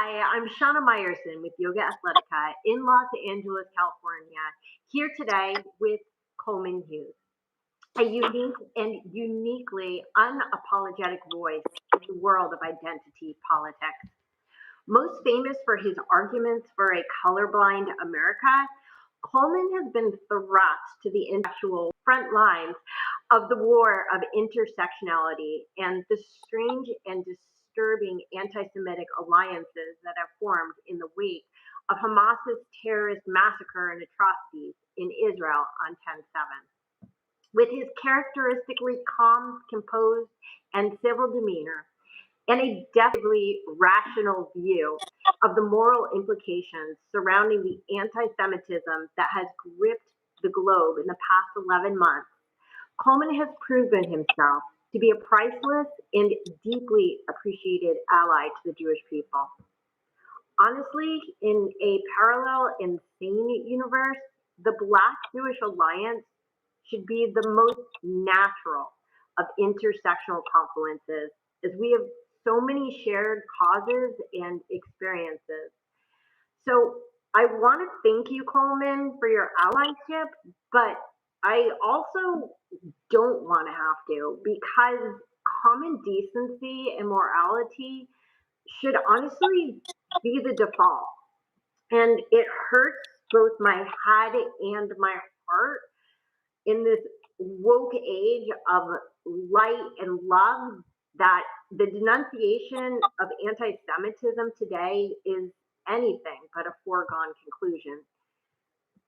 Hi, I'm Shana Meyerson with YOGAthletica in Los Angeles, California, here today with Coleman Hughes, a unique and uniquely unapologetic voice in the world of identity politics. Most famous for his arguments for a colorblind America, Coleman has been thrust to the intellectual front lines of the war of intersectionality and the strange and disturbing anti-Semitic alliances that have formed in the wake of Hamas's terrorist massacre and atrocities in Israel on 10/7. With his characteristically calm, composed, and civil demeanor, and a definitely rational view of the moral implications surrounding the anti-Semitism that has gripped the globe in the past 11 months, Coleman has proven himself to be a priceless and deeply appreciated ally to the Jewish people. Honestly, in a parallel insane universe, the Black-Jewish alliance should be the most natural of intersectional confluences, as we have so many shared causes and experiences. So I want to thank you, Coleman, for your allyship, but I also don't want to have to, because common decency and morality should honestly be the default. And it hurts both my head and my heart in this woke age of light and love that the denunciation of anti-Semitism today is anything but a foregone conclusion.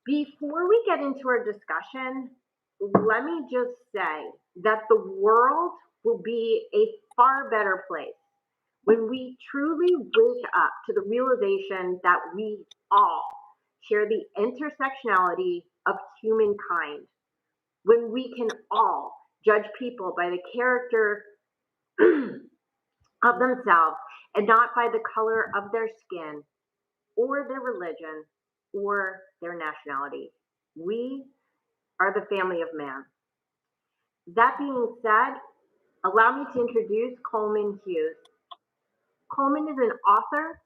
Before we get into our discussion, let me just say that the world will be a far better place when we truly wake up to the realization that we all share the intersectionality of humankind, when we can all judge people by the character of themselves and not by the color of their skin or their religion or their nationality. We are the family of man. That being said, allow me to introduce Coleman Hughes. Coleman is an author,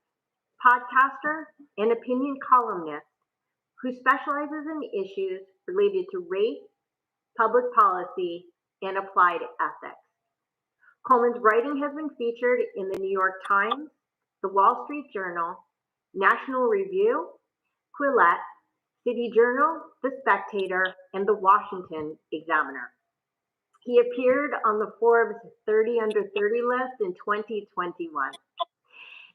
podcaster, and opinion columnist who specializes in issues related to race, public policy, and applied ethics. Coleman's writing has been featured in the New York Times, the Wall Street Journal, National Review, Quillette, City Journal, The Spectator, and the Washington Examiner. He appeared on the Forbes 30 Under 30 list in 2021.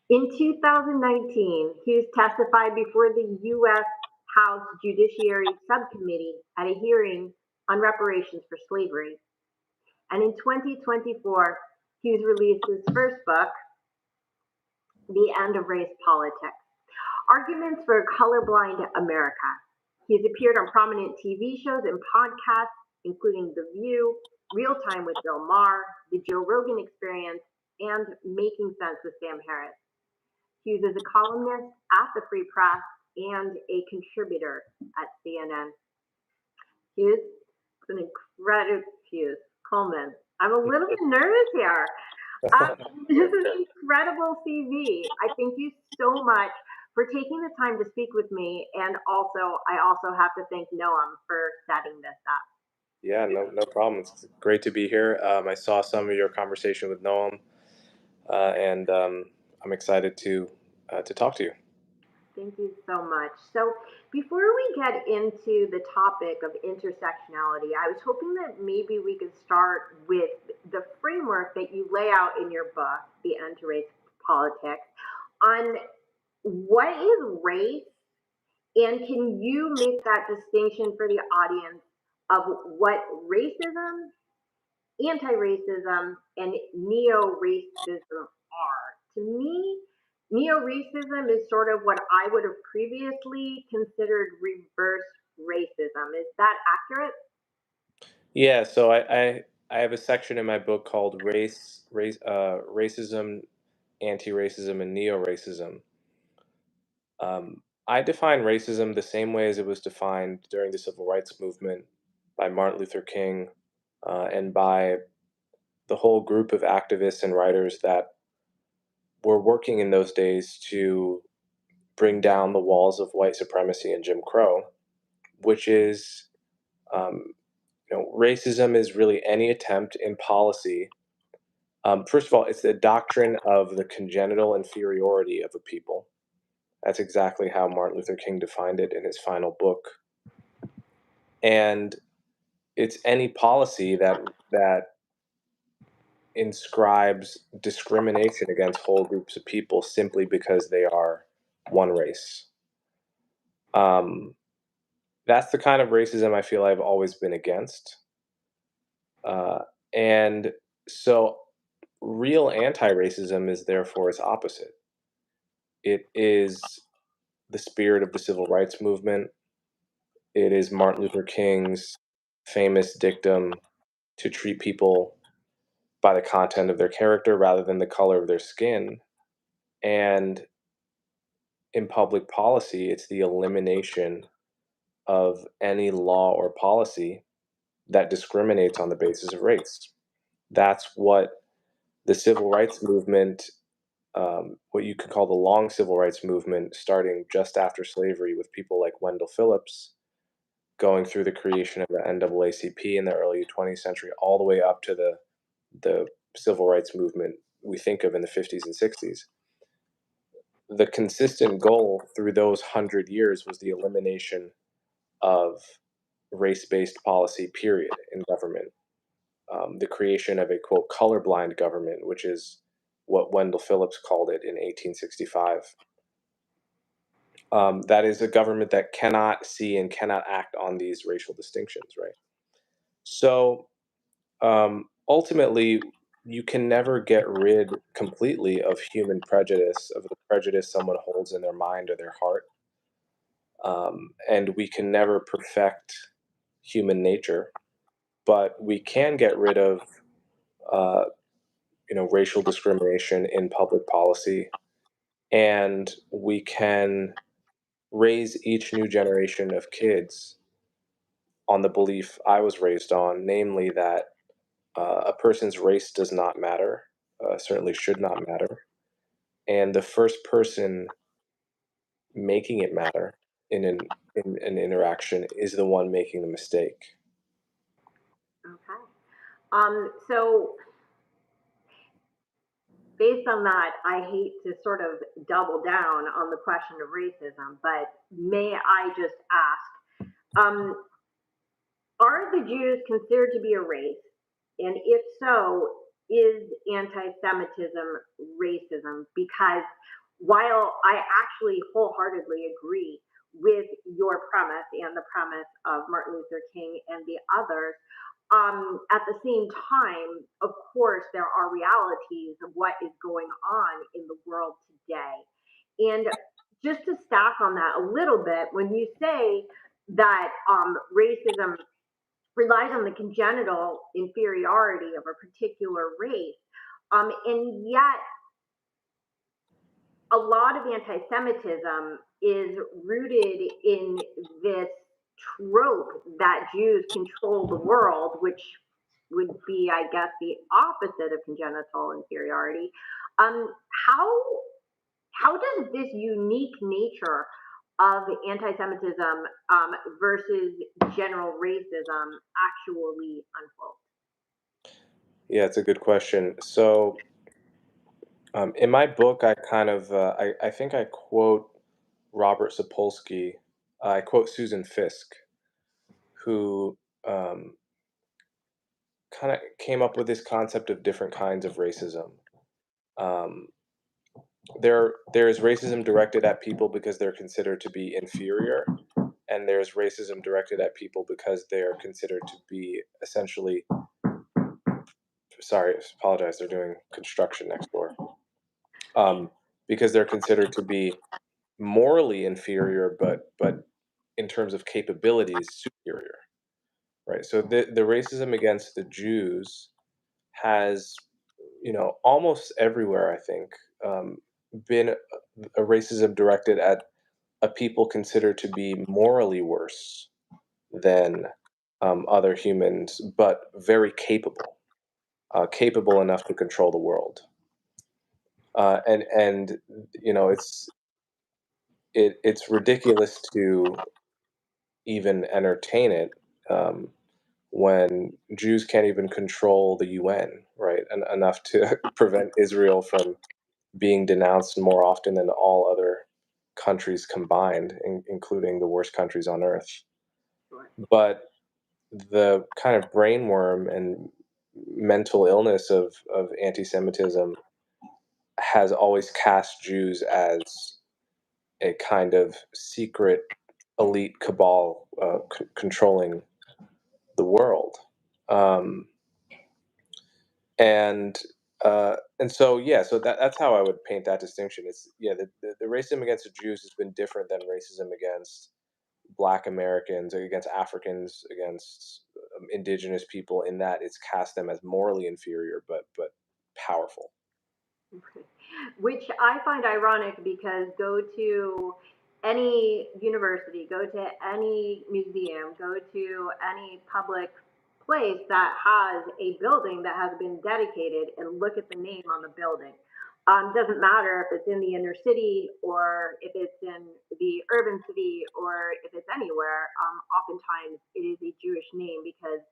In 2019, Hughes testified before the U.S. House Judiciary Subcommittee at a hearing on reparations for slavery. And in 2024, Hughes released his first book, The End of Race Politics, Arguments for a Colorblind America. He has appeared on prominent TV shows and podcasts, including The View, Real Time with Bill Maher, The Joe Rogan Experience, and Making Sense with Sam Harris. Hughes is a columnist at the Free Press and a contributor at CNN. Hughes, it's an incredible Hughes. Coleman, I'm a little bit nervous here. This is an incredible CV. I thank you so much for taking the time to speak with me, and I also have to thank Noam for setting this up. Yeah, no problem. It's great to be here. I saw some of your conversation with Noam, and I'm excited to talk to you. Thank you so much. So before we get into the topic of intersectionality, I was hoping that maybe we could start with the framework that you lay out in your book, The End to Race Politics, on what is race, and can you make that distinction for the audience of what racism, anti-racism, and neo-racism are? To me, neo-racism is sort of what I would have previously considered reverse racism. Is that accurate? Yeah, so I have a section in my book called Racism, Anti-Racism, and Neo-Racism. I define racism the same way as it was defined during the Civil Rights Movement by Martin Luther King, and by the whole group of activists and writers that were working in those days to bring down the walls of white supremacy and Jim Crow, which is, racism is really any attempt in policy. First of all, it's the doctrine of the congenital inferiority of a people. That's exactly how Martin Luther King defined it in his final book. And it's any policy that inscribes discrimination against whole groups of people simply because they are one race. That's the kind of racism I feel I've always been against. And so real anti-racism is therefore its opposite. It is the spirit of the civil rights movement. It is Martin Luther King's famous dictum to treat people by the content of their character rather than the color of their skin. And in public policy, it's the elimination of any law or policy that discriminates on the basis of race. That's what the civil rights movement, what you could call the long civil rights movement, starting just after slavery with people like Wendell Phillips, going through the creation of the NAACP in the early 20th century, all the way up to the civil rights movement we think of in the 50s and 60s. The consistent goal through those 100 years was the elimination of race-based policy, period, in government. The creation of a, quote, colorblind government, which is what Wendell Phillips called it in 1865. That is a government that cannot see and cannot act on these racial distinctions, right? So ultimately, you can never get rid completely of human prejudice, of the prejudice someone holds in their mind or their heart. And we can never perfect human nature, but we can get rid of, racial discrimination in public policy, and we can raise each new generation of kids on the belief I was raised on, namely that a person's race does not matter, certainly should not matter, and the first person making it matter in an interaction is the one making the mistake. Okay. So based on that, I hate to sort of double down on the question of racism, but may I just ask, are the Jews considered to be a race? And if so, is anti-Semitism racism? Because while I actually wholeheartedly agree with your premise and the premise of Martin Luther King and the others, at the same time, of course, there are realities of what is going on in the world today. And just to stack on that a little bit, when you say that racism relies on the congenital inferiority of a particular race, and yet a lot of anti-Semitism is rooted in this trope that Jews control the world, which would be, I guess, the opposite of congenital inferiority. Um, how how does this unique nature of anti-Semitism versus general racism actually unfold? Yeah, it's a good question. So, in my book, I kind of, I think I quote Robert Sapolsky, I quote Susan Fiske, who kind of came up with this concept of different kinds of racism. Um, there is racism directed at people because they're considered to be inferior, and there's racism directed at people because they are considered to be essentially. Sorry, apologize. They're doing construction next door. Because they're considered to be morally inferior, but in terms of capabilities, superior. Right. So the racism against the Jews has, almost everywhere, I think, been a racism directed at a people considered to be morally worse than other humans, but very capable, capable enough to control the world. And you know, it's ridiculous to even entertain it, when Jews can't even control the UN, right? And enough to prevent Israel from being denounced more often than all other countries combined, including the worst countries on earth. Sure. But the kind of brainworm and mental illness of anti-Semitism has always cast Jews as a kind of secret elite cabal, controlling the world. Um, and and so yeah, so that's how I would paint that distinction. It's yeah, the racism against the Jews has been different than racism against Black Americans, against Africans, against indigenous people, in that it's cast them as morally inferior, but powerful. Which I find ironic because go to any university, go to any museum, go to any public place that has a building that has been dedicated and look at the name on the building. Doesn't matter if it's in the inner city or if it's in the urban city or if it's anywhere. Oftentimes it is a Jewish name because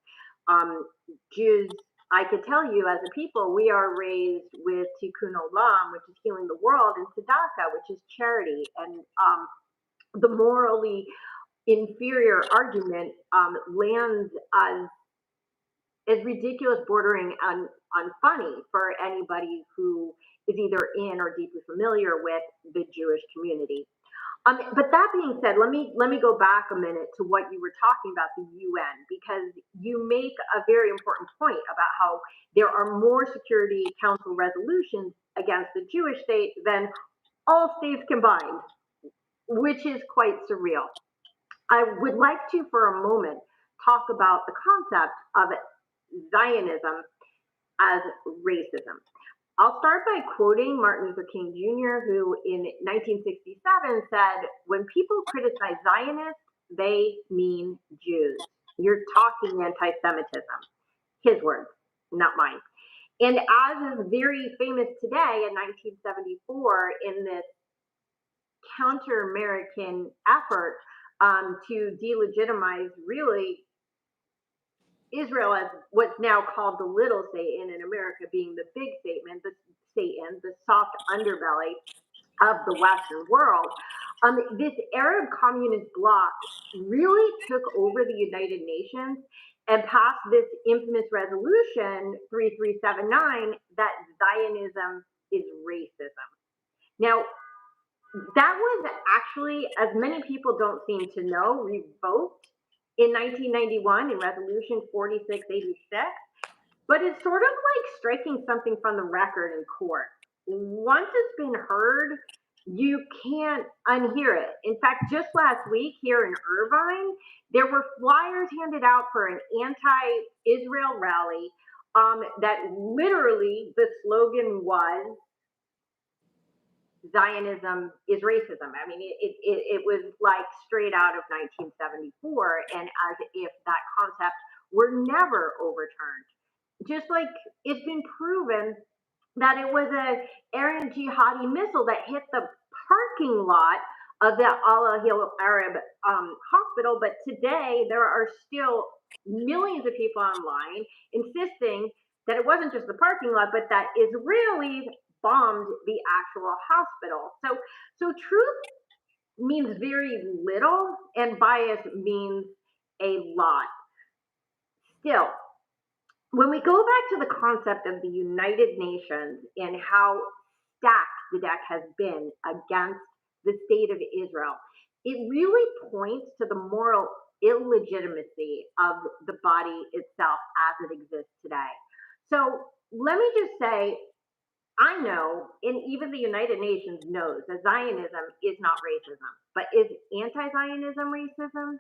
um, Jews, I could tell you as a people, we are raised with Tikkun Olam, which is healing the world, and tzedakah, which is charity. And the morally inferior argument lands as ridiculous, bordering on funny for anybody who is either in or deeply familiar with the Jewish community. But that being said, let me go back a minute to what you were talking about, the UN, because you make a very important point about how there are more Security Council resolutions against the Jewish state than all states combined, which is quite surreal. I would like to, for a moment, talk about the concept of Zionism as racism. I'll start by quoting Martin Luther King Jr., who in 1967 said, "When people criticize Zionists, they mean Jews. You're talking anti Semitism." His words, not mine. And as is very famous today in 1974, in this counter American effort to delegitimize really Israel as what's now called the little Satan, in America being the big Satan, the soft underbelly of the Western world. This Arab communist bloc really took over the United Nations and passed this infamous resolution 3379 that Zionism is racism. Now, that was actually, as many people don't seem to know, revoked in 1991 in Resolution 4686. But it's sort of like striking something from the record in court. Once it's been heard, you can't unhear it. In fact, just last week here in Irvine, there were flyers handed out for an anti-Israel rally that literally the slogan was Zionism is racism. I mean, it was like straight out of 1974, and as if that concept were never overturned. Just like it's been proven that it was a Iran jihadi missile that hit the parking lot of the Al Ahil Arab hospital, but today there are still millions of people online insisting that it wasn't just the parking lot, but that Israelis bombed the actual hospital. So truth means very little, and bias means a lot. Still, when we go back to the concept of the United Nations and how stacked the deck has been against the state of Israel, it really points to the moral illegitimacy of the body itself as it exists today. So let me just say, I know, and even the United Nations knows, that Zionism is not racism. But is anti Zionism racism?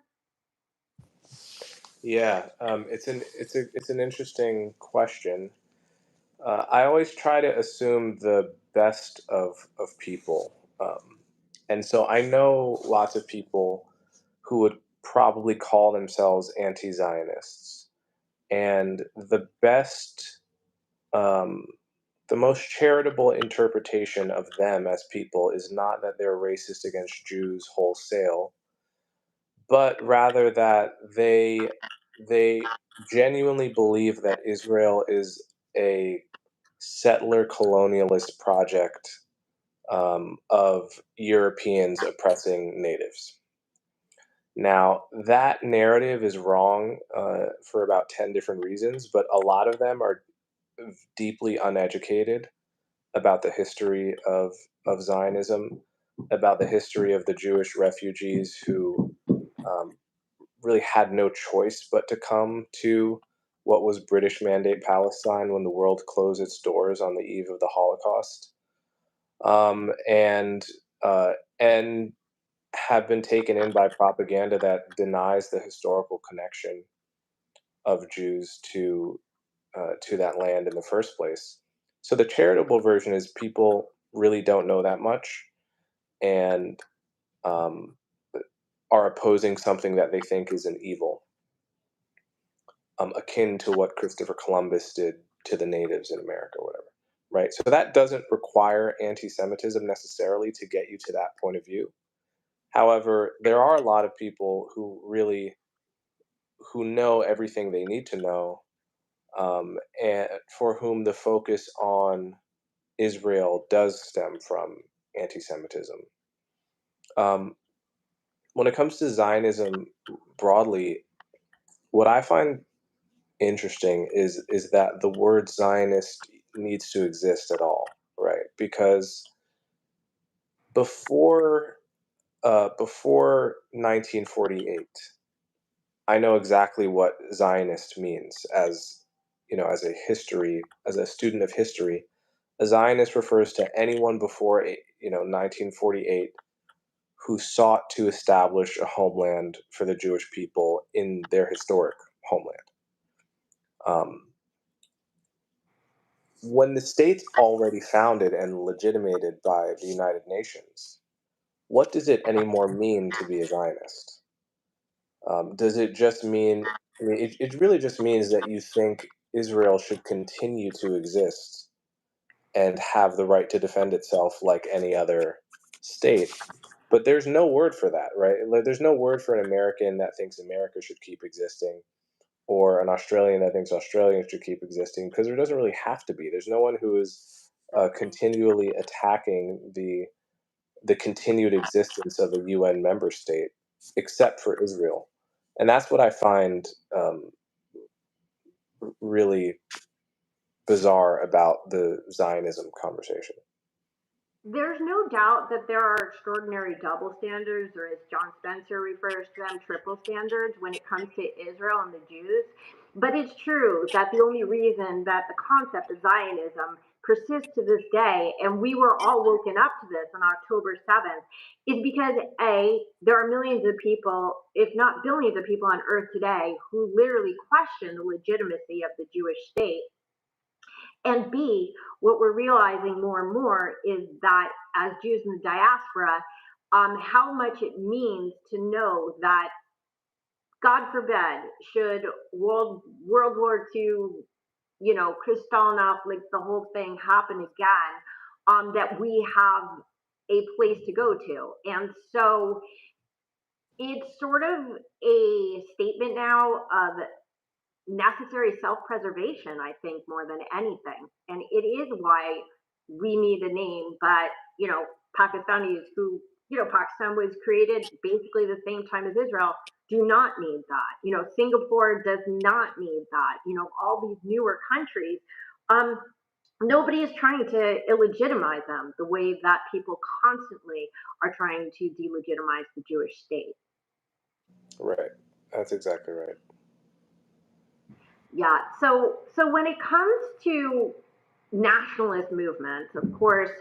Yeah, it's an interesting question. I always try to assume the best of people, and so I know lots of people who would probably call themselves anti-Zionists, and the best, um, the most charitable interpretation of them as people is not that they're racist against Jews wholesale, but rather that they genuinely believe that Israel is a settler colonialist project of Europeans oppressing natives. Now, that narrative is wrong for about 10 different reasons, but a lot of them are deeply uneducated about the history of Zionism, about the history of the Jewish refugees who um, really had no choice but to come to what was British Mandate Palestine when the world closed its doors on the eve of the Holocaust, um, and and have been taken in by propaganda that denies the historical connection of Jews to that land in the first place. So the charitable version is people really don't know that much and um, are opposing something that they think is an evil, akin to what Christopher Columbus did to the natives in America, or whatever. Right. So that doesn't require anti-Semitism necessarily to get you to that point of view. However, there are a lot of people who know everything they need to know, and for whom the focus on Israel does stem from anti-Semitism. Um, when it comes to Zionism broadly, what I find interesting is that the word Zionist needs to exist at all, right? Because before before 1948, I know exactly what Zionist means as a history, as a student of history. A Zionist refers to anyone before 1948 who sought to establish a homeland for the Jewish people in their historic homeland. Um, when the state's already founded and legitimated by the United Nations, what does it anymore mean to be a Zionist? Does it just mean, I mean, it really just means that you think Israel should continue to exist and have the right to defend itself like any other state. But there's no word for that, right? Like, there's no word for an American that thinks America should keep existing or an Australian that thinks Australia should keep existing because there doesn't really have to be. There's no one who is continually attacking the continued existence of a UN member state except for Israel. And that's what I find really bizarre about the Zionism conversation. There's no doubt that there are extraordinary double standards, or as John Spencer refers to them, triple standards when it comes to Israel and the Jews. But it's true that the only reason that the concept of Zionism persists to this day, and we were all woken up to this on October 7th, is because A, there are millions of people, if not billions of people on earth today, who literally question the legitimacy of the Jewish state. And B, what we're realizing more and more is that as Jews in the diaspora, how much it means to know that, God forbid, should World War II, Kristallnacht, like the whole thing happen again, that we have a place to go to. And so it's sort of a statement now of necessary self-preservation, I think, more than anything. And it is why we need a name. But, Pakistanis who, Pakistan was created basically the same time as Israel, do not need that. Singapore does not need that. All these newer countries, um, nobody is trying to illegitimize them the way that people constantly are trying to delegitimize the Jewish state. Right. That's exactly right. Yeah. So when it comes to nationalist movements, of course,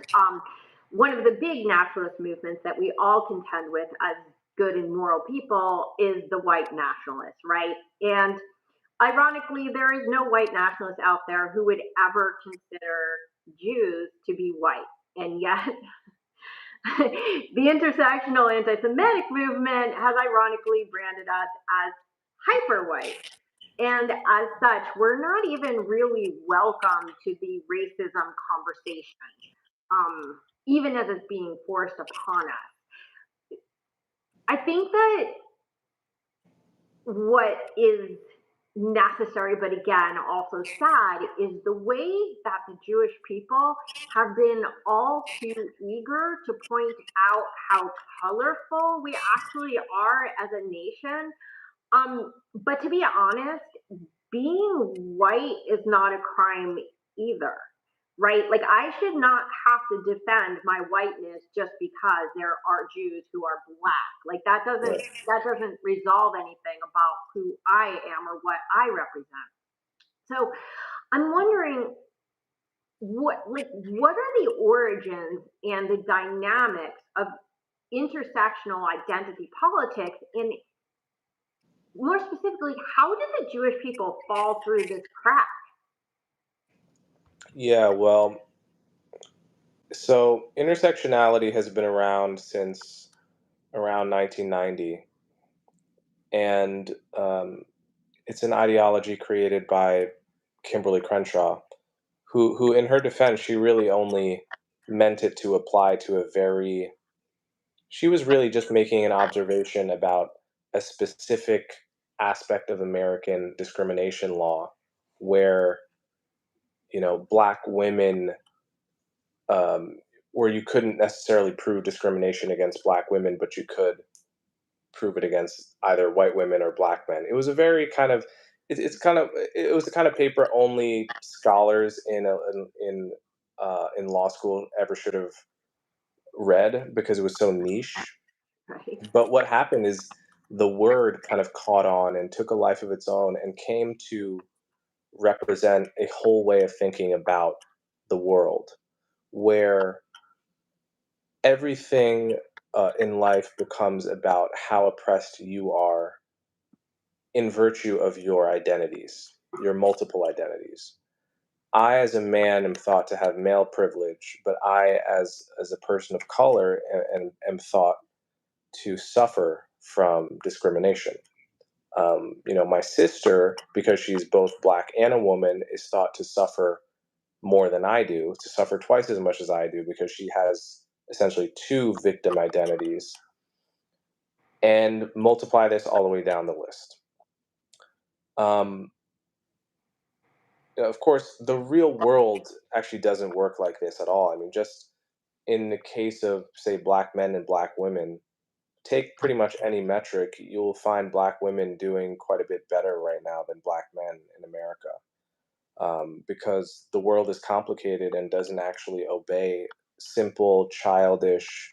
one of the big nationalist movements that we all contend with as good and moral people is the white nationalists, right? And ironically, there is no white nationalist out there who would ever consider Jews to be white. And yet, the intersectional anti Semitic movement has ironically branded us as hyper white. And as such, we're not even really welcome to the racism conversation, even as it's being forced upon us. I think that what is necessary, but again, also sad, is the way that the Jewish people have been all too eager to point out how colorful we actually are as a nation. But to be honest, being white is not a crime either, right? Like, I should not have to defend my whiteness just because there are Jews who are black. Like, Right. that doesn't resolve anything about who I am or what I represent. So I'm wondering, what are the origins and the dynamics of intersectional identity politics, and more specifically, how did the Jewish people fall through this crack? Yeah, well, so intersectionality has been around since around 1990, and it's an ideology created by Kimberly Crenshaw, who in her defense, she really only meant it to apply to a very, she was really just making an observation about a specific aspect of American discrimination law where, black women, um, where you couldn't necessarily prove discrimination against black women, but you could prove it against either white women or black men. It was a very kind of, it was the kind of paper only scholars in law school ever should have read because it was so niche. Right? But what happened is the word kind of caught on and took a life of its own and came to represent a whole way of thinking about the world where everything in life becomes about how oppressed you are in virtue of your identities, your multiple identities. I, as a man, am thought to have male privilege, but I, as a person of color, am thought to suffer from discrimination. My sister, because she's both black and a woman, is thought to suffer more than I do, to suffer twice as much as I do, because she has essentially two victim identities, and multiply this all the way down the list. Um, of course, the real world actually doesn't work like this at all. I mean, just in the case of, say, black men and black women, take pretty much any metric, you'll find black women doing quite a bit better right now than black men in America. Because the world is complicated and doesn't actually obey simple, childish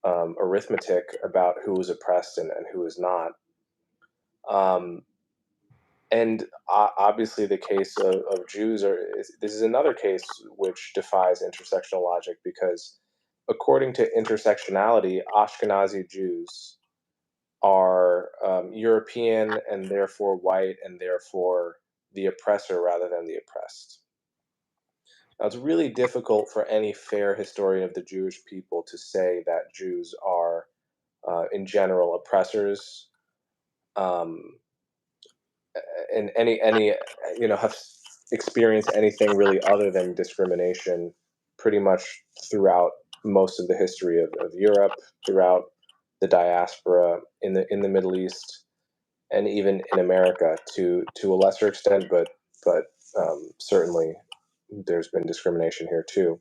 arithmetic about who is oppressed and who is not. Um, and obviously, the case of Jews this is another case which defies intersectional logic because, according to intersectionality, Ashkenazi Jews are European and therefore white and therefore the oppressor rather than the oppressed. Now, it's really difficult for any fair historian of the Jewish people to say that Jews are, in general, oppressors, um, and have experienced anything really other than discrimination pretty much throughout most of the history of Europe, throughout the diaspora in the Middle East, and even in America to a lesser extent, but certainly there's been discrimination here too.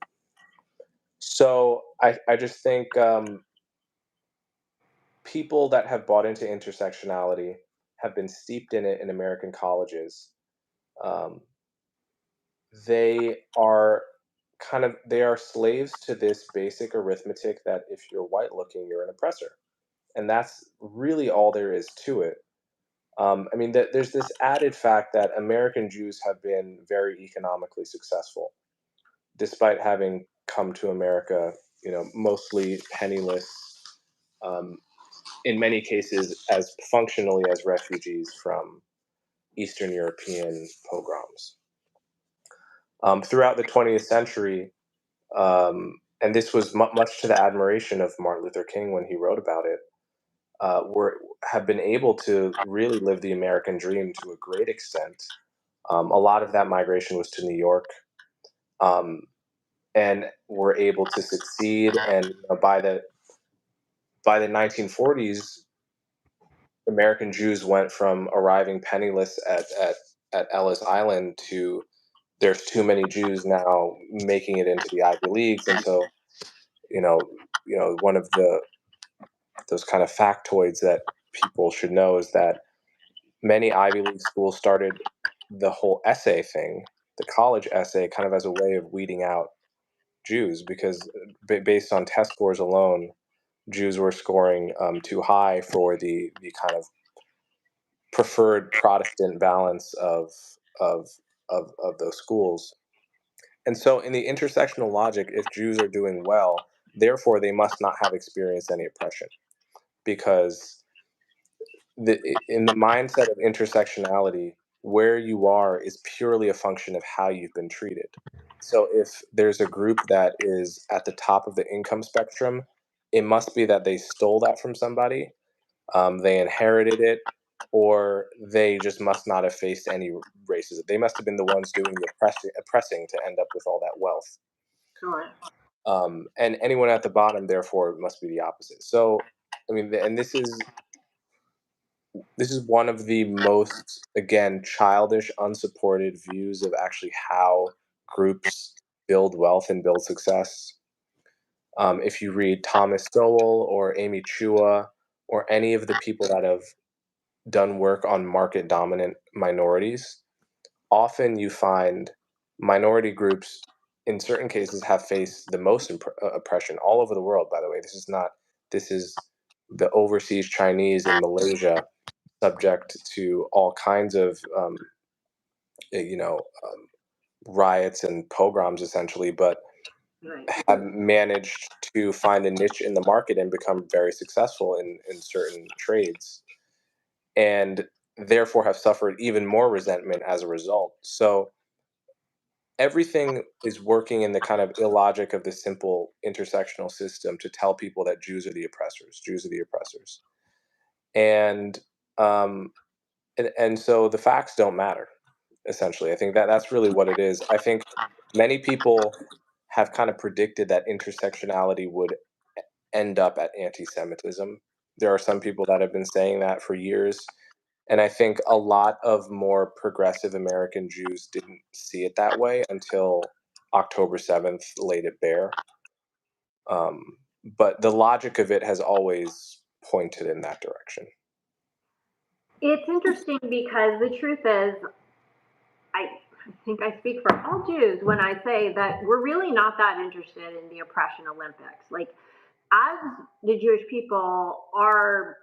So I just think people that have bought into intersectionality have been steeped in it in American colleges. Um, they are they are slaves to this basic arithmetic that if you're white looking, you're an oppressor, and that's really all there is to it. I mean, there's this added fact that American Jews have been very economically successful, despite having come to America, mostly penniless, um, in many cases as functionally as refugees from Eastern European pogroms. Throughout the 20th century, and this was much to the admiration of Martin Luther King when he wrote about it, have been able to really live the American dream to a great extent. A lot of that migration was to New York, and were able to succeed. And by the 1940s, American Jews went from arriving penniless at Ellis Island to there's too many Jews now making it into the Ivy Leagues. And so, you know, one of those kind of factoids that people should know is that many Ivy League schools started the whole essay thing, the college essay, kind of as a way of weeding out Jews, because based on test scores alone, Jews were scoring too high for the kind of preferred Protestant balance of those schools. And so, in the intersectional logic, if Jews are doing well, therefore they must not have experienced any oppression, because in the mindset of intersectionality, where you are is purely a function of how you've been treated. So if there's a group that is at the top of the income spectrum, it must be that they stole that from somebody, they inherited it, or they just must not have faced any racism. They must have been the ones doing the oppressing to end up with all that wealth. Sure. And anyone at the bottom, therefore, must be the opposite. So, I mean, and this is one of the most, again, childish, unsupported views of actually how groups build wealth and build success. If you read Thomas Sowell or Amy Chua or any of the people that have done work on market dominant minorities, often you find minority groups in certain cases have faced the most oppression all over the world. By the way, this is the overseas Chinese in Malaysia, subject to all kinds of you know riots and pogroms, essentially, but Right. have managed to find a niche in the market and become very successful in certain trades, and therefore have suffered even more resentment as a result. So everything is working in the kind of illogic of the simple intersectional system to tell people that Jews are the oppressors, Jews are the oppressors. And um, and so the facts don't matter, essentially. I think that that's really what it is. I think many people have kind of predicted that intersectionality would end up at anti-Semitism. There are some people that have been saying that for years. And I think a lot of more progressive American Jews didn't see it that way until October 7th laid it bare. But the logic of it has always pointed in that direction. It's interesting because the truth is, I think I speak for all Jews when I say that we're really not that interested in the oppression Olympics. Like, as the Jewish people, our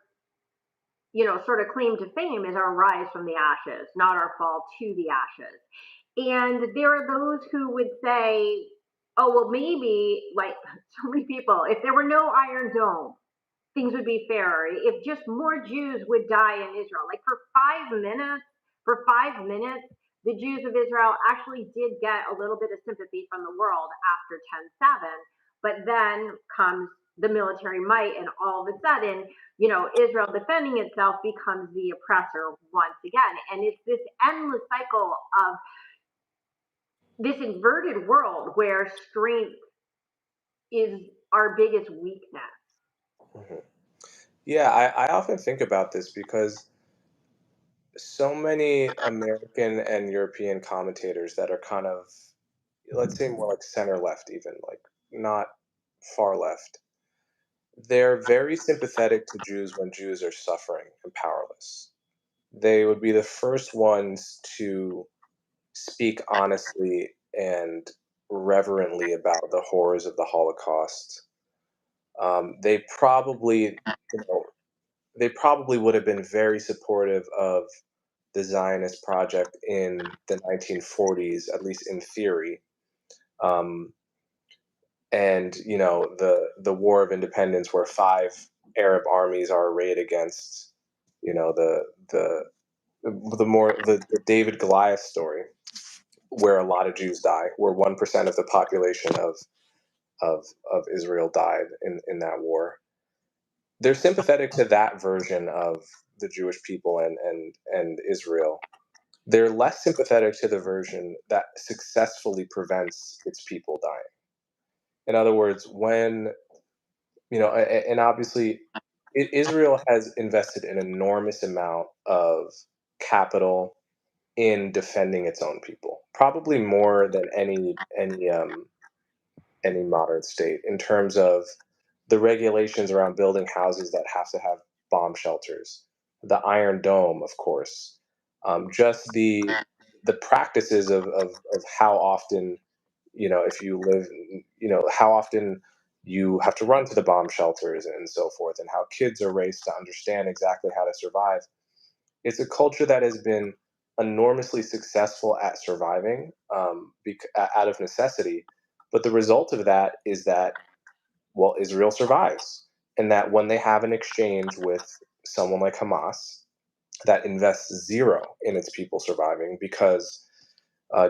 sort of claim to fame is our rise from the ashes, not our fall to the ashes. And there are those who would say, oh, well, maybe, like so many people, if there were no Iron Dome, things would be fairer. If just more Jews would die in Israel. Like for 5 minutes, the Jews of Israel actually did get a little bit of sympathy from the world after 10/7, but then comes the military might, and all of a sudden, Israel defending itself becomes the oppressor once again. And it's this endless cycle of this inverted world where strength is our biggest weakness. Mhm. Yeah, I often think about this because so many American and European commentators that are kind of, let's say, more like center left, even like not far left, they're very sympathetic to Jews when Jews are suffering and powerless. They would be the first ones to speak honestly and reverently about the horrors of the Holocaust. They probably, you know, they probably would have been very supportive of the Zionist project in the 1940s, at least in theory. Um, and the War of Independence, where five Arab armies are arrayed against, the the David Goliath story, where a lot of Jews die, where 1% of the population of Israel died in that war. they're sympathetic to that version of the Jewish people and Israel. They're less sympathetic to the version that successfully prevents its people dying. In other words, when and obviously, Israel has invested an enormous amount of capital in defending its own people, probably more than any modern state, in terms of the regulations around building houses that have to have bomb shelters, the Iron Dome, of course, just the practices of how often, if you live, how often you have to run to the bomb shelters and so forth, and how kids are raised to understand exactly how to survive. It's a culture that has been enormously successful at surviving, out of necessity. But the result of that is that, well, Israel survives. And that when they have an exchange with someone like Hamas that invests zero in its people surviving, because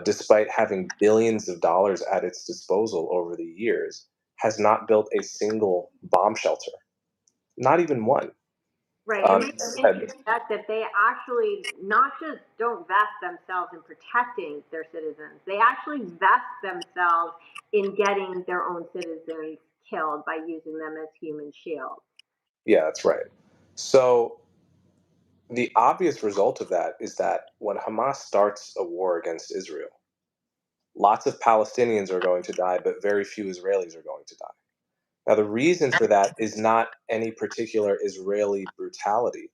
despite having billions of dollars at its disposal over the years, has not built a single bomb shelter, not even one. Right, and Instead, that they actually not just don't vest themselves in protecting their citizens, they actually vest themselves in getting their own citizens killed by using them as human shields. yeah, that's right. So the obvious result of that is that when Hamas starts a war against Israel, lots of Palestinians are going to die, but very few Israelis are going to die. Now, the reason for that is not any particular Israeli brutality.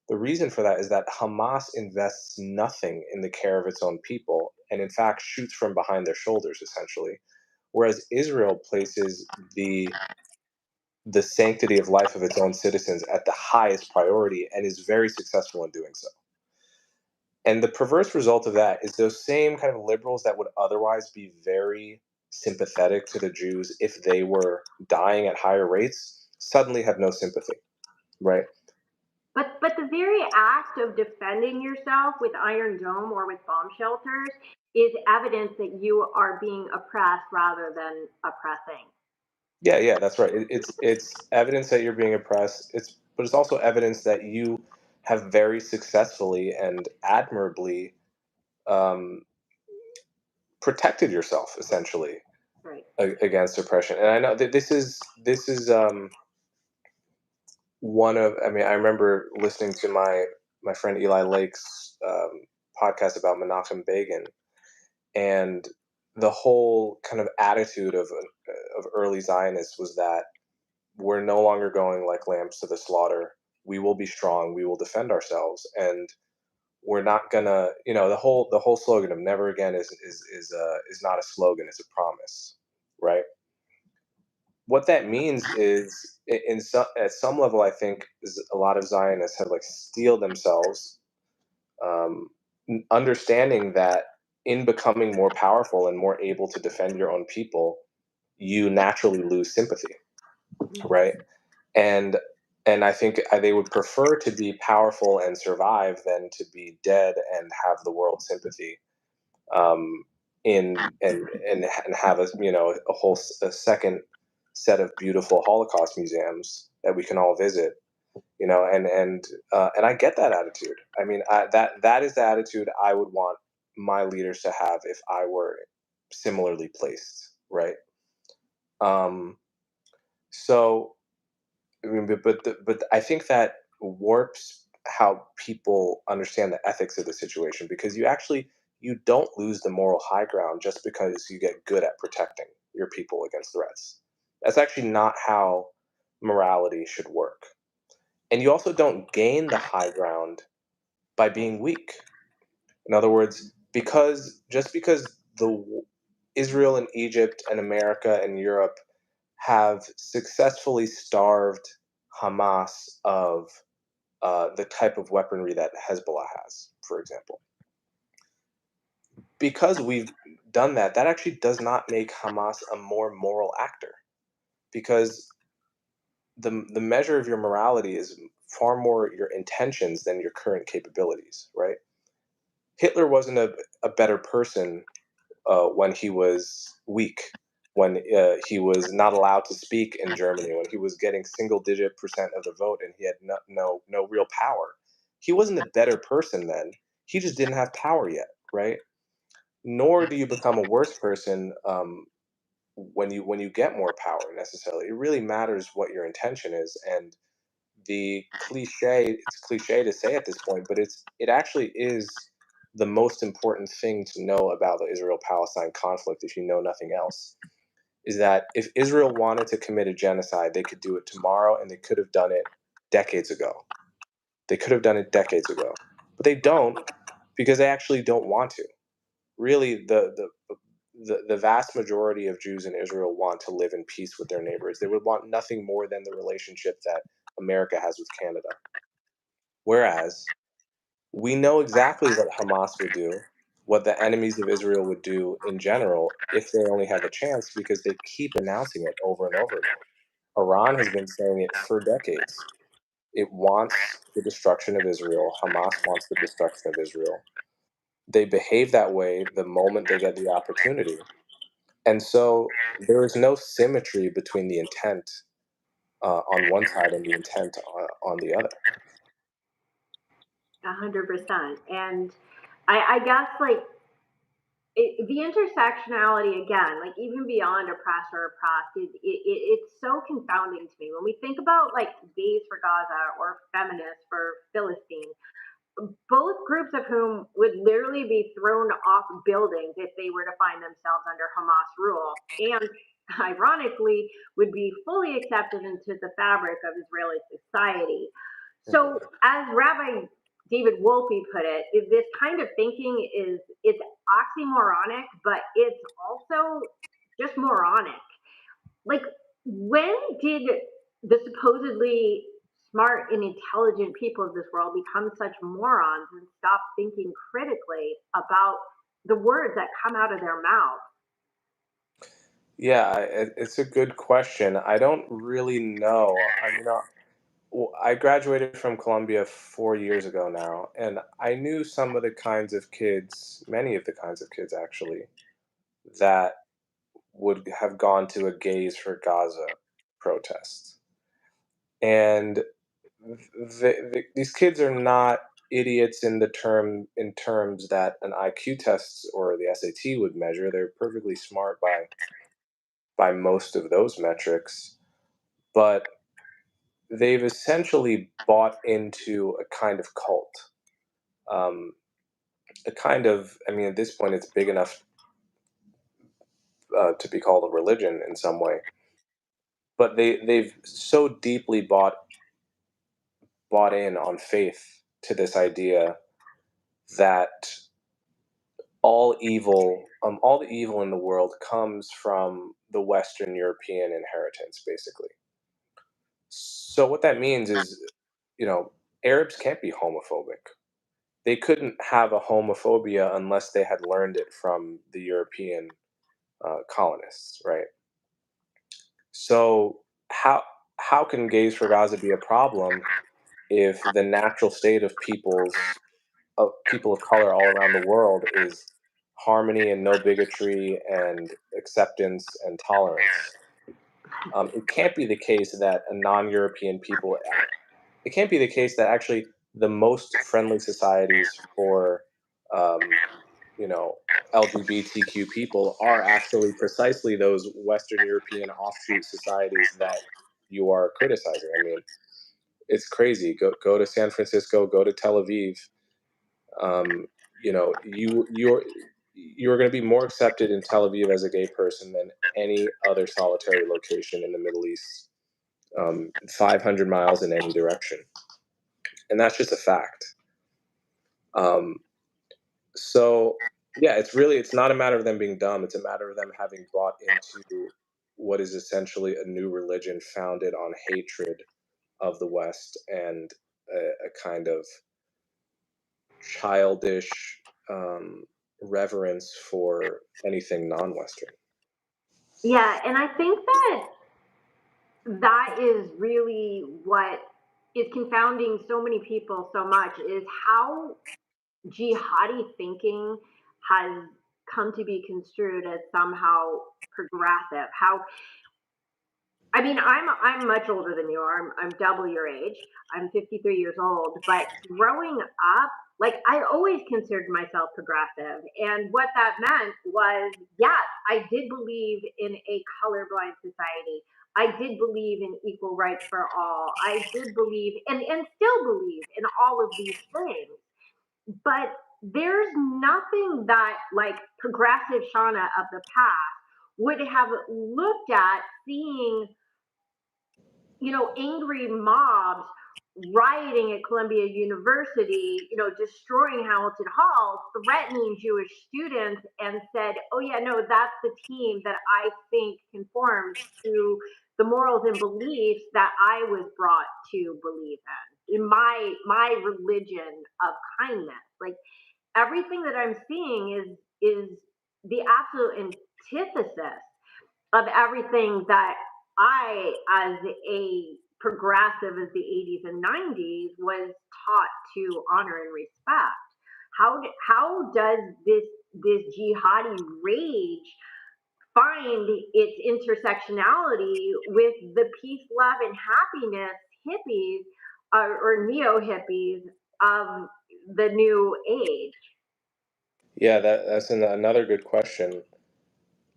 The reason for that is that Hamas invests nothing in the care of its own people, and in fact shoots from behind their shoulders, essentially. Whereas Israel places the sanctity of life of its own citizens at the highest priority and is very successful in doing so. And the perverse result of that is those same kind of liberals that would otherwise be very sympathetic to the Jews if they were dying at higher rates suddenly have no sympathy, right? But the very act of defending yourself with Iron Dome or with bomb shelters is evidence that you are being oppressed rather than oppressing. Yeah, that's right. It's evidence that you're being oppressed. But it's also evidence that you have very successfully and admirably um, protected yourself, essentially, Right. against oppression. And I know that this is one of, I mean, I remember listening to my friend Eli Lake's podcast about Menachem Begin, and the whole kind of attitude of early Zionists was that we're no longer going like lambs to the slaughter. We will be strong. We will defend ourselves, and we're not gonna, the whole slogan of "never again" is not a slogan; it's a promise, right? What that means is, at some level, I think is a lot of Zionists have like steeled themselves, um, understanding that in becoming more powerful and more able to defend your own people, you naturally lose sympathy, right? And I think they would prefer to be powerful and survive than to be dead and have the world's sympathy, um, in and have a second set of beautiful Holocaust museums that we can all visit. And I get that attitude. I mean, that is the attitude I would want my leaders to have if I were similarly placed, right? Um, so, I mean, but I think that warps how people understand the ethics of the situation, because you don't lose the moral high ground just because you get good at protecting your people against threats. That's actually not how morality should work. And you also don't gain the high ground by being weak. In other words, because Israel and Egypt and America and Europe have successfully starved Hamas of the type of weaponry that Hezbollah has, for example. Because we've done that, that actually does not make Hamas a more moral actor, because the measure of your morality is far more your intentions than your current capabilities, right? Hitler wasn't a better person when he was weak. when he was not allowed to speak in Germany, when he was getting single-digit percent of the vote and he had no real power. He wasn't a better person then. He just didn't have power yet, right? Nor do you become a worse person when you get more power necessarily. It really matters what your intention is, and it's cliche to say at this point, but it actually is the most important thing to know about the Israel-Palestine conflict, if you know nothing else, is that if Israel wanted to commit a genocide, they could do it tomorrow, and they could have done it decades ago. They could have done it decades ago, but they don't, because they actually don't want to. Really, the vast majority of Jews in Israel want to live in peace with their neighbors. They would want nothing more than the relationship that America has with Canada. Whereas we know exactly what Hamas would do, what the enemies of Israel would do in general if they only have a chance, because they keep announcing it over and over again. Iran has been saying it for decades. It wants the destruction of Israel. Hamas wants the destruction of Israel. They behave that way the moment they get the opportunity. And so there is no symmetry between the intent on one side and the intent on the other. 100%. And I guess like the intersectionality again, like even beyond oppressor oppressed, it's so confounding to me when we think about like gays for Gaza or feminists for Philistine, both groups of whom would literally be thrown off buildings if they were to find themselves under Hamas rule, and ironically would be fully accepted into the fabric of Israeli society. So, as Rabbi David Wolpe put it, this kind of thinking it's oxymoronic, but it's also just moronic. Like, when did the supposedly smart and intelligent people of this world become such morons and stop thinking critically about the words that come out of their mouth? Yeah, it's a good question. I don't really know. I mean, well, I graduated from Columbia 4 years ago now, and I knew some of the kinds of kids, many of the kinds of kids actually, that would have gone to a Gays for Gaza protest. And these kids are not idiots in terms that an IQ test or the SAT would measure. They're perfectly smart by most of those metrics, but they've essentially bought into a kind of cult. Um, a kind of, I mean, at this point, it's big enough to be called a religion in some way. But they've so deeply bought in on faith to this idea that all the evil in the world comes from the Western European inheritance, basically. So what that means is, you know, Arabs can't be homophobic. They couldn't have a homophobia unless they had learned it from the European colonists, right? So how can gays for Gaza be a problem if the natural state of people of color all around the world is harmony and no bigotry and acceptance and tolerance? It can't be the case that a non-European people. It can't be the case that actually the most friendly societies for um, you know, LGBTQ people are actually precisely those Western European offshoot societies that you are criticizing. I mean, it's crazy. Go to San Francisco, go to Tel Aviv. Um, you know, you're going to be more accepted in Tel Aviv as a gay person than any other solitary location in the Middle East, 500 miles in any direction, and that's just a fact. Um, So, yeah, it's not a matter of them being dumb, it's a matter of them having bought into what is essentially a new religion founded on hatred of the West and a kind of childish reverence for anything non-Western. Yeah, and I think that that is really what is confounding so many people so much is how jihadi thinking has come to be construed as somehow progressive. I mean, I'm much older than you are. I'm double your age. I'm 53 years old. But growing up, like I always considered myself progressive, and what that meant was, yes, I did believe in a colorblind society. I did believe in equal rights for all. I did believe and still believe in all of these things. But there's nothing that like progressive Shauna of the past would have looked at seeing, angry mobs rioting at Columbia University, destroying Hamilton Hall, threatening Jewish students, and said, oh, yeah, no, that's the team that I think conforms to the morals and beliefs that I was brought to believe in my religion of kindness. Like everything that I'm seeing is the absolute antithesis of everything that I, as a progressive as the 80s and 90s, was taught to honor and respect. How does this jihadi rage find its intersectionality with the peace, love, and happiness hippies or neo hippies of the new age? Yeah, that's another good question.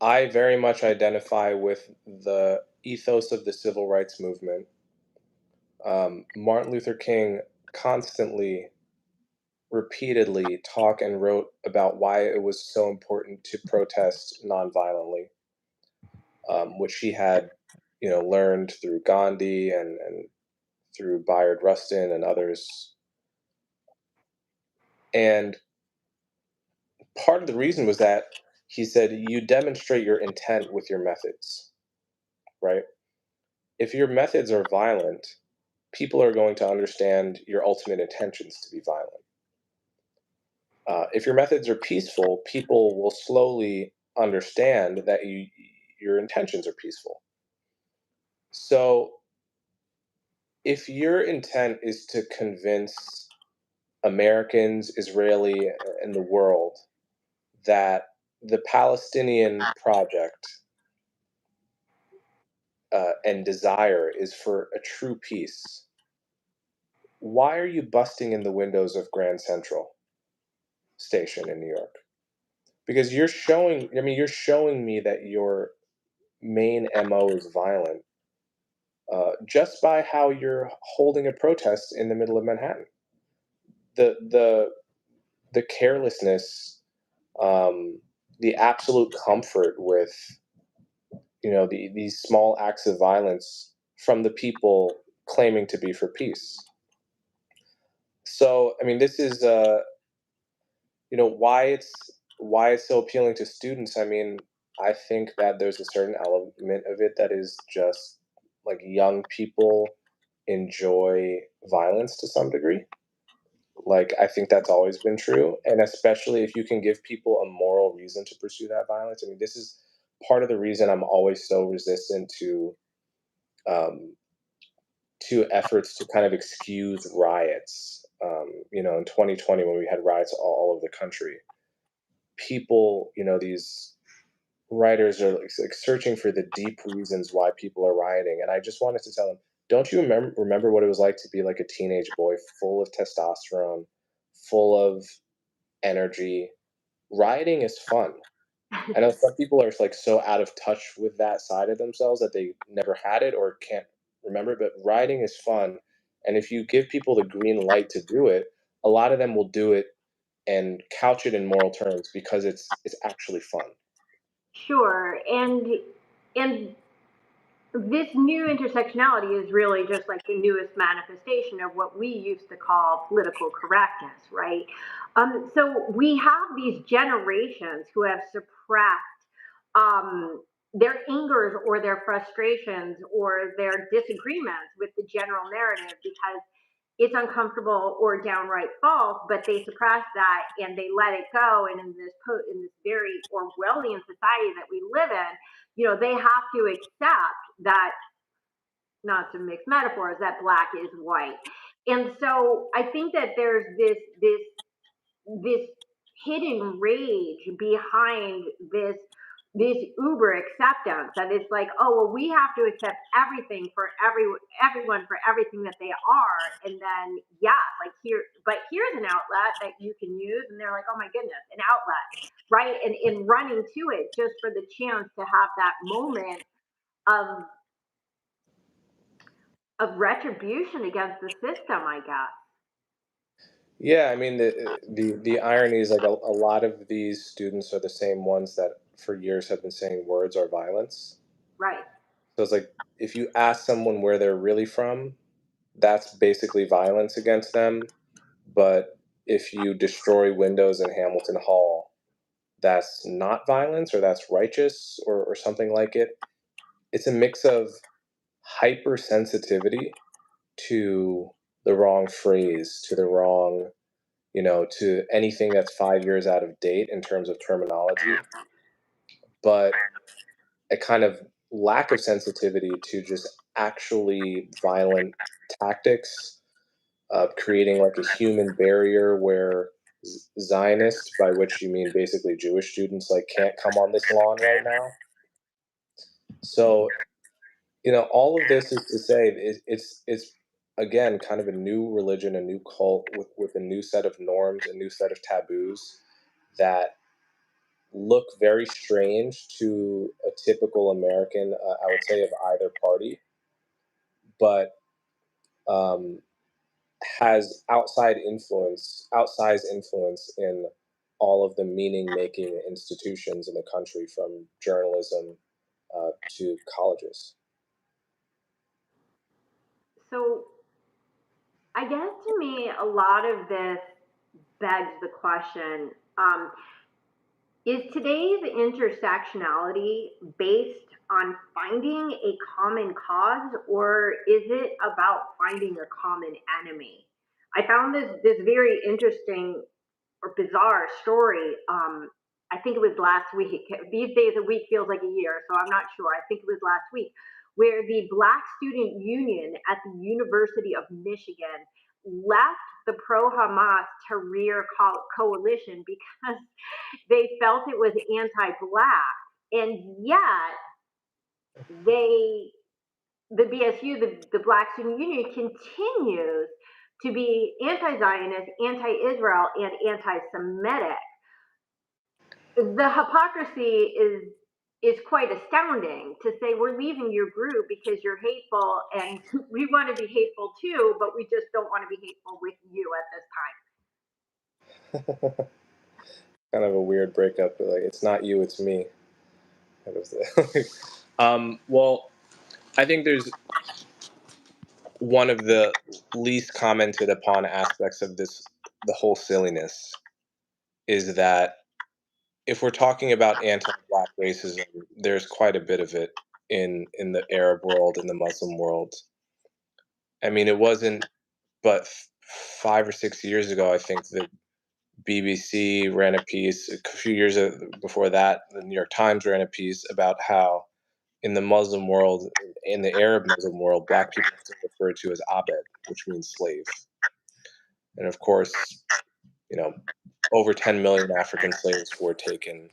I very much identify with the ethos of the civil rights movement. Martin Luther King constantly, repeatedly talked and wrote about why it was so important to protest nonviolently, which he had, learned through Gandhi and through Bayard Rustin and others. And part of the reason was that he said you demonstrate your intent with your methods, right? If your methods are violent, people are going to understand your ultimate intentions to be violent. If your methods are peaceful, people will slowly understand that your intentions are peaceful. So, if your intent is to convince Americans, Israeli, and the world that the Palestinian project and desire is for a true peace, why are you busting in the windows of Grand Central Station in New York? Because you're showing me that your main MO is violent just by how you're holding a protest in the middle of Manhattan. The carelessness, the absolute comfort with these small acts of violence from the people claiming to be for peace. So I mean, this is why it's so appealing to students. I mean, I think that there's a certain element of it that is just like young people enjoy violence to some degree. Like I think that's always been true, and especially if you can give people a moral reason to pursue that violence. I mean, this is part of the reason I'm always so resistant um, to efforts to kind of excuse riots. In 2020 when we had riots all over the country, people, these writers are like searching for the deep reasons why people are rioting, and I just wanted to tell them, don't you remember what it was like to be like a teenage boy, full of testosterone, full of energy? Rioting is fun. I know some people are like so out of touch with that side of themselves that they never had it or can't remember, but rioting is fun. And if you give people the green light to do it, a lot of them will do it and couch it in moral terms because it's actually fun. Sure, and this new intersectionality is really just like the newest manifestation of what we used to call political correctness, right? So we have these generations who have suppressed their angers or their frustrations or their disagreements with the general narrative because it's uncomfortable or downright false, but they suppress that and they let it go. And in this very Orwellian society that we live in, they have to accept that, not to mix metaphors, that black is white. And so I think that there's this hidden rage behind this uber acceptance that it's like, oh well, we have to accept everything for everyone for everything that they are, and then yeah, like here's an outlet that you can use, and they're like, oh my goodness, an outlet, right? And in running to it just for the chance to have that moment of retribution against the system, I guess. Yeah, I mean the irony is like a lot of these students are the same ones that for years have been saying words are violence. Right. So it's like if you ask someone where they're really from, that's basically violence against them. But if you destroy windows in Hamilton Hall, that's not violence or that's righteous or something like it. It's a mix of hypersensitivity to the wrong phrase, to the wrong, to anything that's 5 years out of date in terms of terminology, but a kind of lack of sensitivity to just actually violent tactics, creating like a human barrier where Zionists, by which you mean basically Jewish students, like can't come on this lawn right now. So all of this is to say it's again kind of a new religion, a new cult with a new set of norms, a new set of taboos that look very strange to a typical American, I would say, of either party, but um, has outsized influence in all of the meaning-making institutions in the country, from journalism to colleges. So I guess to me, a lot of this begs the question, is today's intersectionality based on finding a common cause, or is it about finding a common enemy? I found this very interesting or bizarre story. I think it was last week. These days, a week feels like a year, so I'm not sure. I think it was last week, where the Black Student Union at the University of Michigan left the pro-Hamas Tahrir coalition because they felt it was anti-Black, and yet they, the BSU, the Black Student Union, continues to be anti-Zionist, anti-Israel, and anti-Semitic. The hypocrisy is quite astounding to say we're leaving your group because you're hateful, and we want to be hateful too, but we just don't want to be hateful with you at this time. Kind of a weird breakup. Like it's not you, it's me. Kind of the- well, I think there's one of the least commented upon aspects of this, the whole silliness, is that if we're talking about anti-Black racism, there's quite a bit of it in the Arab world, in the Muslim world. I mean, it wasn't but 5 or 6 years ago, I think the BBC ran a piece. A few years before that, the New York Times ran a piece about how in the Muslim world, in the Arab Muslim world, Black people are still referred to as abed, which means slave. And of course, you know, over 10 million African slaves were taken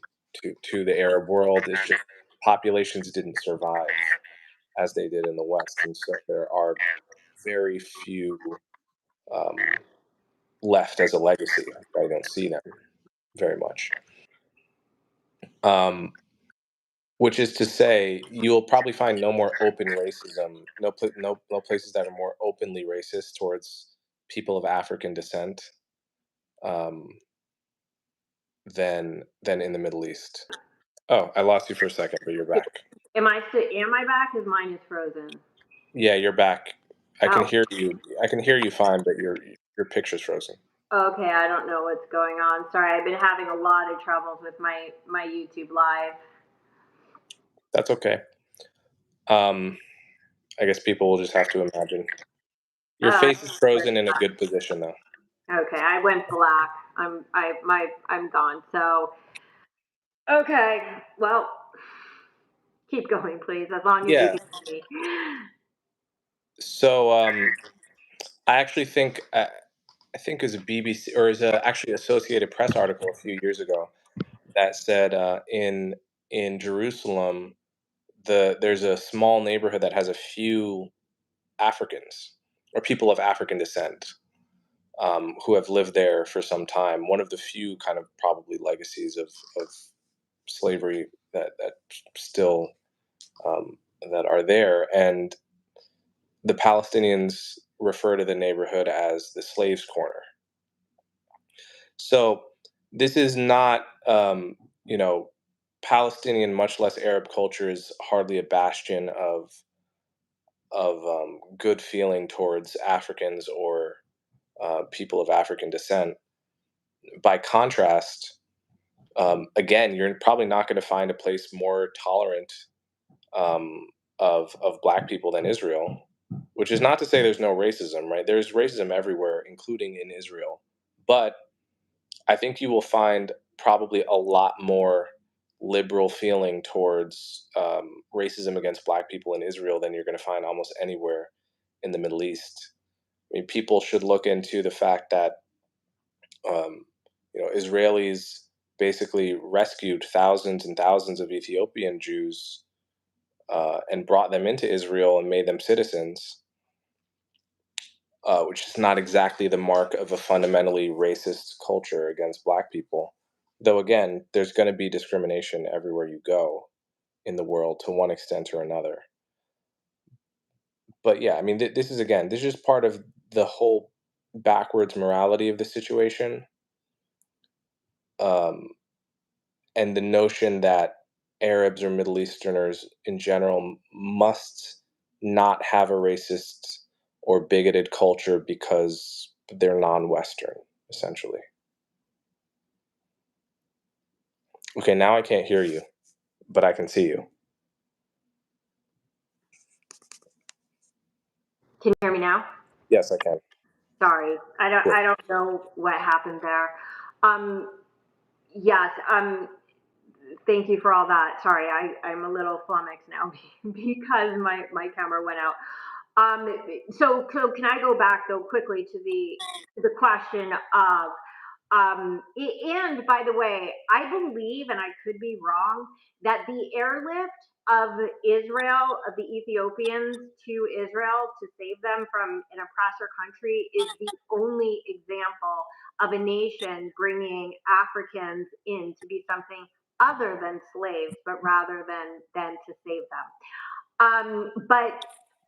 to the Arab world. It's just populations didn't survive as they did in the West, and so there are very few um, left as a legacy. I don't see them very much. Um, which is to say, you'll probably find no more open racism, no places that are more openly racist towards people of African descent um, than in the Middle East. Oh, I lost you for a second, but you're back. Am I back? Because mine is frozen. Yeah, you're back. I can Oh, hear you. I can hear you fine, but your picture's frozen. okay. I don't know what's going on. Sorry, I've been having a lot of troubles with my YouTube live. That's okay. I guess people will just have to imagine. Your Uh, face is frozen in a good position, though. okay, I went black. I'm gone. So okay, well, keep going, please, as long as you Yeah. can see me. So I actually think I think it was a BBC, or it was actually Associated Press article a few years ago that said in Jerusalem, there's a small neighborhood that has a few Africans or people of African descent who have lived there for some time. One of the few kind of probably legacies of slavery that still that are there, and the Palestinians refer to the neighborhood as the slaves' corner. So this is not, you know, Palestinian, much less Arab culture is hardly a bastion of good feeling towards Africans or people of African descent. By contrast, again, you're probably not going to find a place more tolerant um, of Black people than Israel. Which is not to say there's no racism, right? There's racism everywhere, including in Israel. But I think you will find probably a lot more liberal feeling towards racism against Black people in Israel than you're going to find almost anywhere in the Middle East. I mean, people should look into the fact that um, Israelis basically rescued thousands and thousands of Ethiopian Jews and brought them into Israel and made them citizens, which is not exactly the mark of a fundamentally racist culture against Black people. Though, again, there's going to be discrimination everywhere you go in the world to one extent or another. But yeah, I mean, this is just part of the whole backwards morality of the situation. Um, and the notion that Arabs or Middle Easterners in general must not have a racist or bigoted culture because they're non-Western, essentially. Okay, now I can't hear you, but I can see you. Can you hear me now? Yes, I can. Sorry, Cool. I don't know what happened there. Um, yes, thank you for all that. Sorry, I'm a little flummoxed now because my camera went out. So can I go back though quickly to the question of and by the way, I believe, and I could be wrong, that the airlift of Israel, of the Ethiopians to Israel to save them from an oppressor country is the only example of a nation bringing Africans in to be something other than slaves, but rather than to save them. But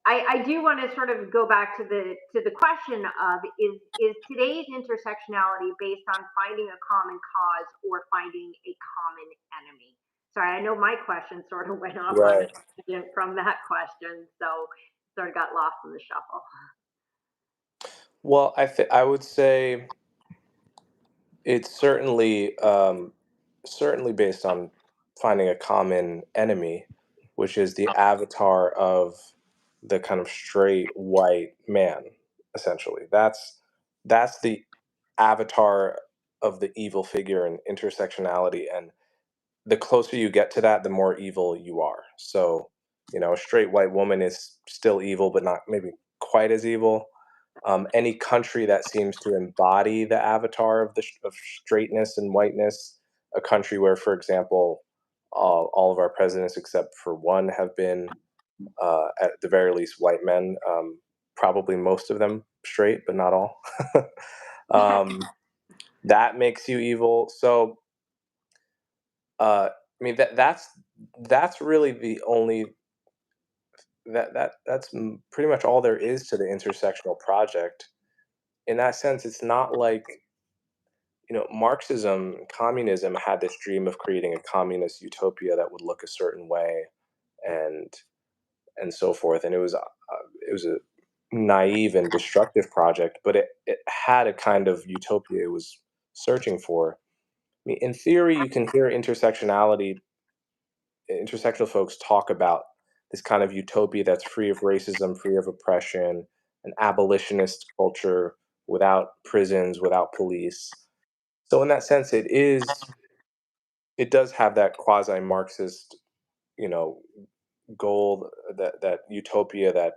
I do want to sort of go back to the question of is today's intersectionality based on finding a common cause or finding a common enemy? Sorry, I know my question sort of went off on a Right. tangent from that question, so sort of got lost in the shuffle. Well, I would say it's certainly based on finding a common enemy, which is the avatar of the kind of straight white man, essentially. That's the avatar of the evil figure in intersectionality, and the closer you get to that, the more evil you are. So, a straight white woman is still evil, but not maybe quite as evil. Any country that seems to embody the avatar of straightness and whiteness, a country where, for example, all of our presidents except for one have been, at the very least, white men. Probably most of them straight, but not all. um, that makes you evil. So, I mean that's really the only that's pretty much all there is to the intersectional project. In that sense, it's not like Marxism, communism had this dream of creating a communist utopia that would look a certain way, and so forth. And it was a naive and destructive project, but it had a kind of utopia it was searching for. I mean, in theory, you can hear intersectional folks talk about this kind of utopia that's free of racism, free of oppression, an abolitionist culture without prisons, without police. So in that sense, it does have that quasi Marxist, you know, goal, that utopia that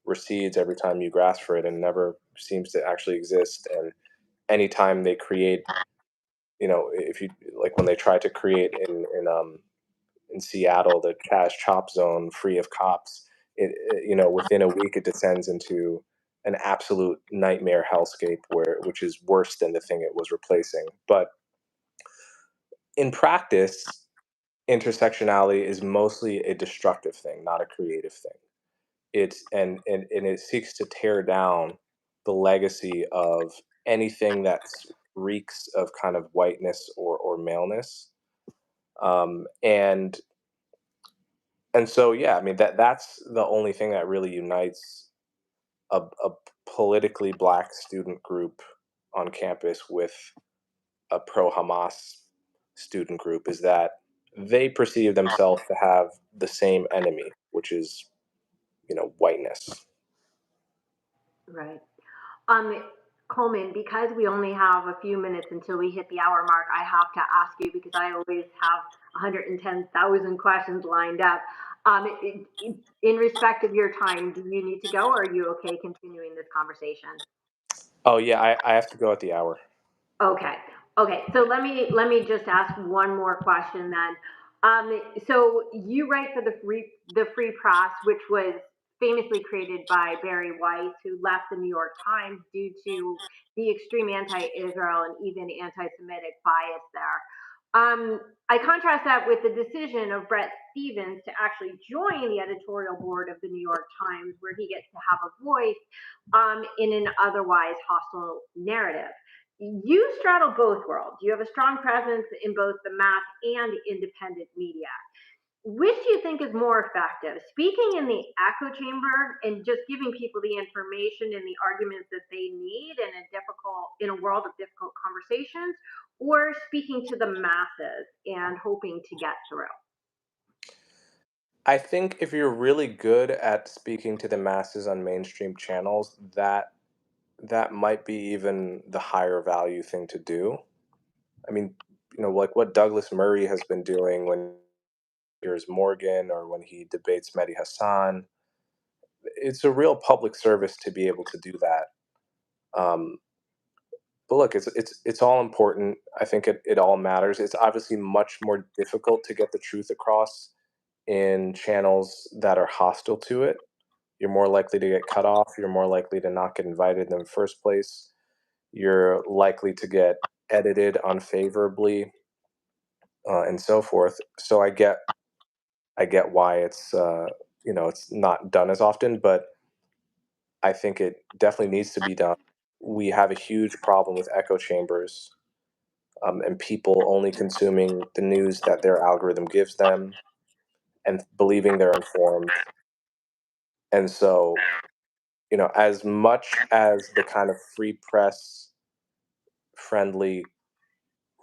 recedes every time you grasp for it and never seems to actually exist. And anytime they create, if you like when they try to create in Seattle the Cash Chop Zone free of cops, within a week it descends into an absolute nightmare hellscape which is worse than the thing it was replacing. But in practice, intersectionality is mostly a destructive thing, not a creative thing. And it seeks to tear down the legacy of anything that reeks of kind of whiteness or maleness. And so yeah, I mean that's the only thing that really unites a politically black student group on campus with a pro-Hamas student group, is that they perceive themselves to have the same enemy, which is, whiteness. Right. Um, Coleman, because we only have a few minutes until we hit the hour mark, I have to ask you because I always have 110,000 questions lined up. In respect of your time, do you need to go, or are you okay continuing this conversation? Oh yeah, I have to go at the hour. Okay. Okay. So let me just ask one more question then. So you write for the Free Press, which was famously created by Barry Weiss, who left the New York Times due to the extreme anti-Israel and even anti-Semitic bias there. I contrast that with the decision of Bret Stephens to actually join the editorial board of the New York Times, where he gets to have a voice in an otherwise hostile narrative. You straddle both worlds. You have a strong presence in both the mass and independent media. Which do you think is more effective? Speaking in the echo chamber and just giving people the information and the arguments that they need in a world of difficult conversations, or speaking to the masses and hoping to get through? I think if you're really good at speaking to the masses on mainstream channels, that might be even the higher value thing to do. I mean, like what Douglas Murray has been doing when he hears Morgan or when he debates Mehdi Hassan, it's a real public service to be able to do that. Um, but look, it's all important. I think it all matters. It's obviously much more difficult to get the truth across in channels that are hostile to it. You're more likely to get cut off. You're more likely to not get invited in the first place. You're likely to get edited unfavorably, and so forth. So I get why it's not done as often, but I think it definitely needs to be done. We have a huge problem with echo chambers, and people only consuming the news that their algorithm gives them and believing they're informed. And so, as much as the kind of free press friendly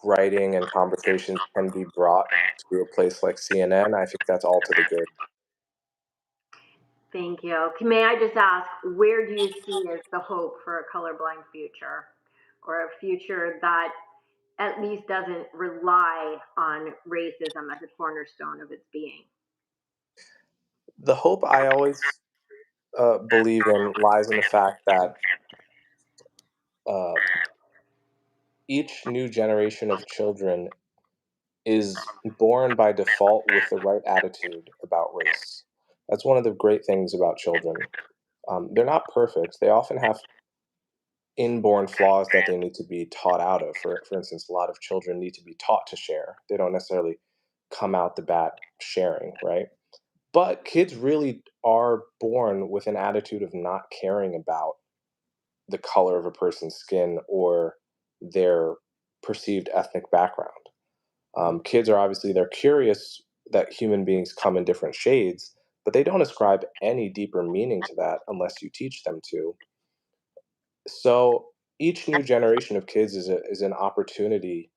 writing and conversations can be brought to a place like CNN, I think that's all to the good. Thank you. May I just ask, where do you see as the hope for a colorblind future, or a future that at least doesn't rely on racism as a cornerstone of its being? The hope I always believe in lies in the fact that uh, each new generation of children is born by default with the right attitude about race. That's one of the great things about children. They're not perfect. They often have inborn flaws that they need to be taught out of. For instance, a lot of children need to be taught to share. They don't necessarily come out the bat sharing, right? But kids really are born with an attitude of not caring about the color of a person's skin or their perceived ethnic background. Kids are obviously they're curious that human beings come in different shades, but they don't ascribe any deeper meaning to that unless you teach them to. So each new generation of kids is an opportunity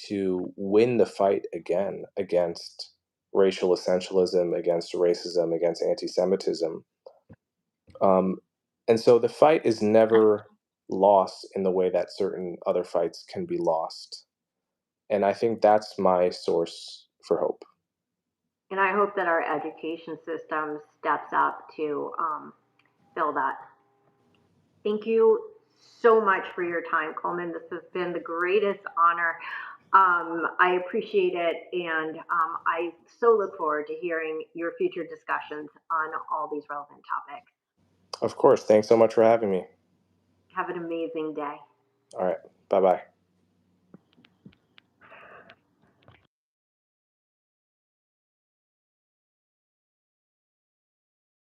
to win the fight again against racial essentialism, against racism, against anti-Semitism. Um, and so the fight is never lost in the way that certain other fights can be lost. And I think that's my source for hope. And I hope that our education system steps up to fill that. Thank you so much for your time, Coleman. This has been the greatest honor. I appreciate it, and I so look forward to hearing your future discussions on all these relevant topics. Of course. Thanks so much for having me. Have an amazing day. All right. Bye-bye.